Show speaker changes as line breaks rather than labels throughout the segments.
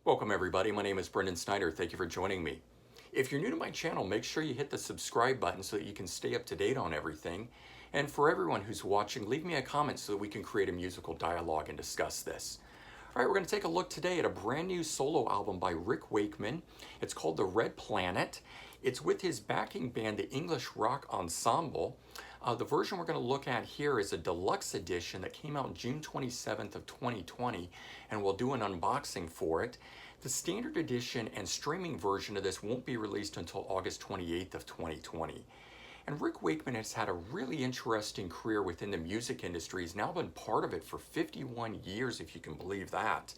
Welcome everybody, my name is Brendan Snyder. Thank you for joining me. If you're new to my channel, make sure you hit the subscribe button so that you can stay up to date on everything. And for everyone who's watching, leave me a comment so that we can create a musical dialogue and discuss this. All right, we're going to take a look today at a brand new solo album by Rick Wakeman. It's called The Red Planet. It's with his backing band, the English Rock Ensemble. The version we're going to look at here is a deluxe edition that came out June 27th of 2020, and we'll do an unboxing for it. The standard edition and streaming version of this won't be released until August 28th of 2020. And Rick Wakeman has had a really interesting career within the music industry. He's now been part of it for 51 years, if you can believe that.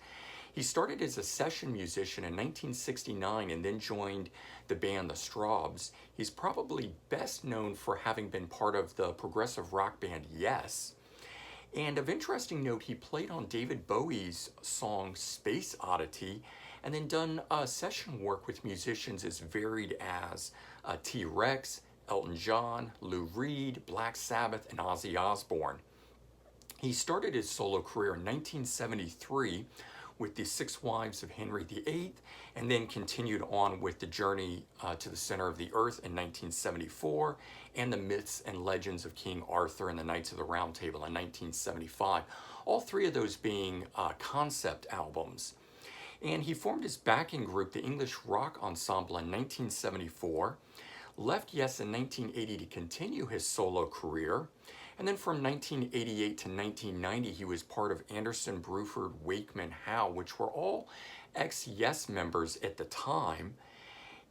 He started as a session musician in 1969 and then joined the band The Strawbs. He's probably best known for having been part of the progressive rock band Yes. And of interesting note, he played on David Bowie's song Space Oddity and then done session work with musicians as varied as T-Rex, Elton John, Lou Reed, Black Sabbath, and Ozzy Osbourne. He started his solo career in 1973 with the Six Wives of Henry VIII, and then continued on with the Journey to the Center of the Earth in 1974, and the Myths and Legends of King Arthur and the Knights of the Round Table in 1975. All three of those being concept albums. And he formed his backing group, the English Rock Ensemble, in 1974, left Yes in 1980 to continue his solo career, and then from 1988 to 1990 he was part of Anderson, Bruford, Wakeman, Howe, which were all ex-Yes members at the time.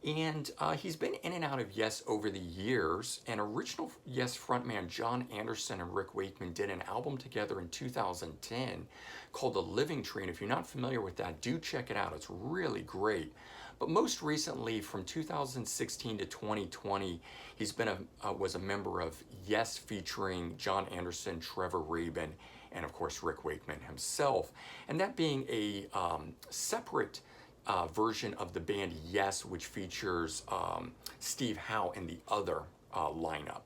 And he's been in and out of Yes over the years, and original Yes frontman John Anderson and Rick Wakeman did an album together in 2010 called The Living Tree, and if you're not familiar with that, do check it out. It's really great. But most recently, from 2016 to 2020, he's been was a member of Yes featuring John Anderson, Trevor Rabin, and of course Rick Wakeman himself, and that being a separate version of the band Yes, which features Steve Howe in the other lineup.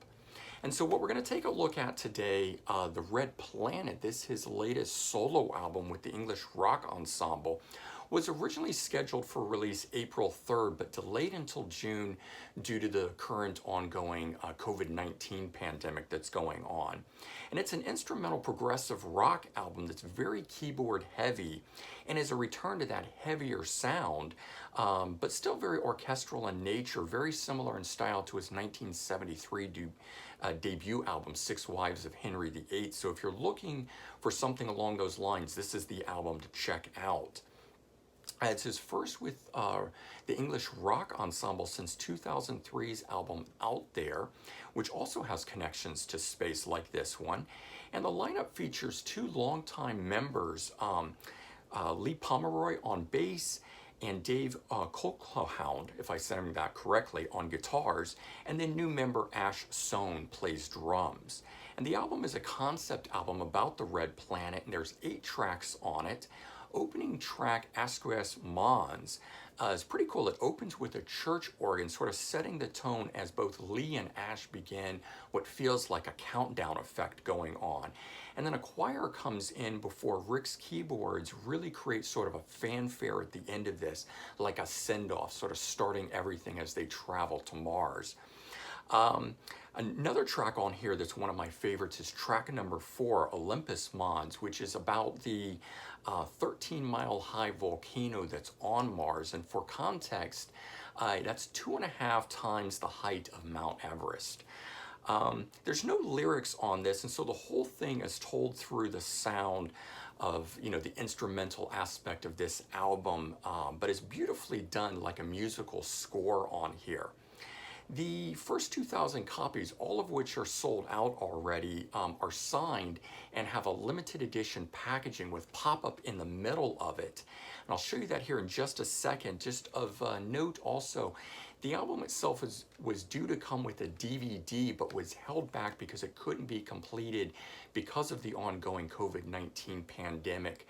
And so what we're going to take a look at today, The Red Planet, this his latest solo album with the English Rock Ensemble, was originally scheduled for release April 3rd, but delayed until June due to the current ongoing COVID-19 pandemic that's going on. And it's an instrumental progressive rock album that's very keyboard heavy and is a return to that heavier sound, but still very orchestral in nature, very similar in style to his 1973 debut album, Six Wives of Henry VIII. So if you're looking for something along those lines, this is the album to check out. It's his first with the English Rock Ensemble since 2003's album Out There, which also has connections to space like this one. And the lineup features two longtime members, Lee Pomeroy on bass and Dave Colquhoun, if I said that correctly, on guitars, and then new member Ash Sohn plays drums. And the album is a concept album about the Red Planet, and there's 8 tracks on it. Opening track, Asquith Mons, is pretty cool. It opens with a church organ, sort of setting the tone as both Lee and Ash begin what feels like a countdown effect going on. And then a choir comes in before Rick's keyboards really create sort of a fanfare at the end of this, like a send-off, sort of starting everything as they travel to Mars. Another track on here that's one of my favorites is track number 4, Olympus Mons, which is about the 13-mile-high volcano that's on Mars. And for context, that's 2.5 times the height of Mount Everest. There's no lyrics on this, and so the whole thing is told through the sound of, the instrumental aspect of this album, but it's beautifully done like a musical score on here. The first 2,000 copies, all of which are sold out already, are signed and have a limited edition packaging with pop-up in the middle of it. And I'll show you that here in just a second. Just of note also, the album itself was due to come with a DVD, but was held back because it couldn't be completed because of the ongoing COVID-19 pandemic.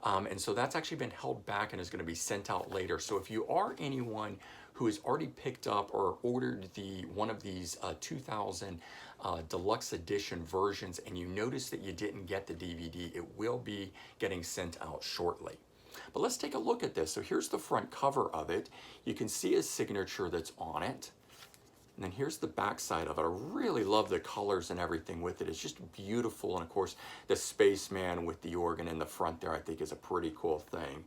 And so that's actually been held back and is going to be sent out later. So if you are anyone who has already picked up or ordered one of these 2000 deluxe edition versions and you notice that you didn't get the DVD, it will be getting sent out shortly. But let's take a look at this. So here's the front cover of it. You can see his signature that's on it. And then here's the back side of it. I really love the colors and everything with it. It's just beautiful. And of course, the spaceman with the organ in the front there, I think is a pretty cool thing.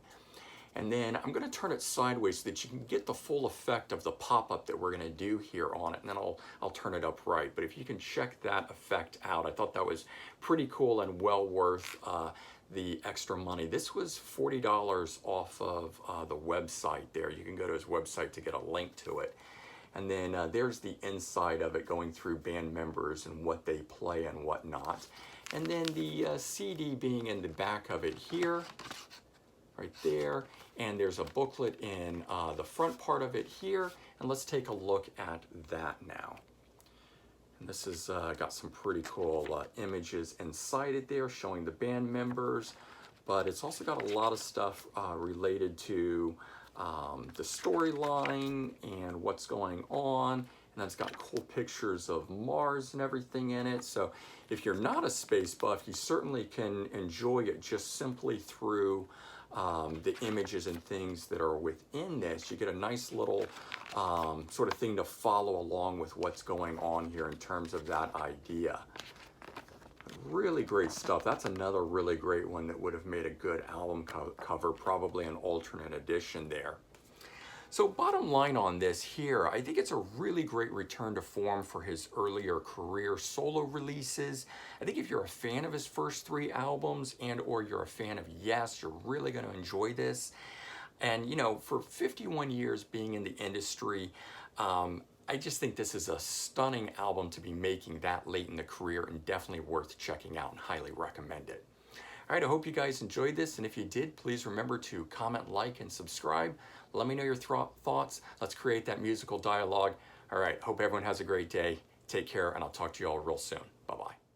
And then I'm going to turn it sideways so that you can get the full effect of the pop-up that we're going to do here on it. And then I'll turn it up right. But if you can check that effect out, I thought that was pretty cool and well worth the extra money. This was $40 off of the website there. You can go to his website to get a link to it. And then there's the inside of it going through band members and what they play and whatnot. And then the CD being in the back of it here, right there. And there's a booklet in the front part of it here. And let's take a look at that now. And this has got some pretty cool images inside it there showing the band members. But it's also got a lot of stuff related to the storyline and what's going on. And it's got cool pictures of Mars and everything in it. So if you're not a space buff, you certainly can enjoy it just simply through the images and things that are within this. You get a nice little sort of thing to follow along with what's going on here in terms of that idea. Really great stuff. That's another really great one that would have made a good album cover, probably an alternate edition there. So bottom line on this here, I think it's a really great return to form for his earlier career solo releases. I think if you're a fan of his first 3 albums and or you're a fan of Yes, you're really going to enjoy this. And you know, for 51 years being in the industry, I just think this is a stunning album to be making that late in the career and definitely worth checking out and highly recommend it. All right, I hope you guys enjoyed this, and if you did, please remember to comment, like, and subscribe. Let me know your thoughts. Let's create that musical dialogue. All right, hope everyone has a great day. Take care, and I'll talk to you all real soon. Bye-bye.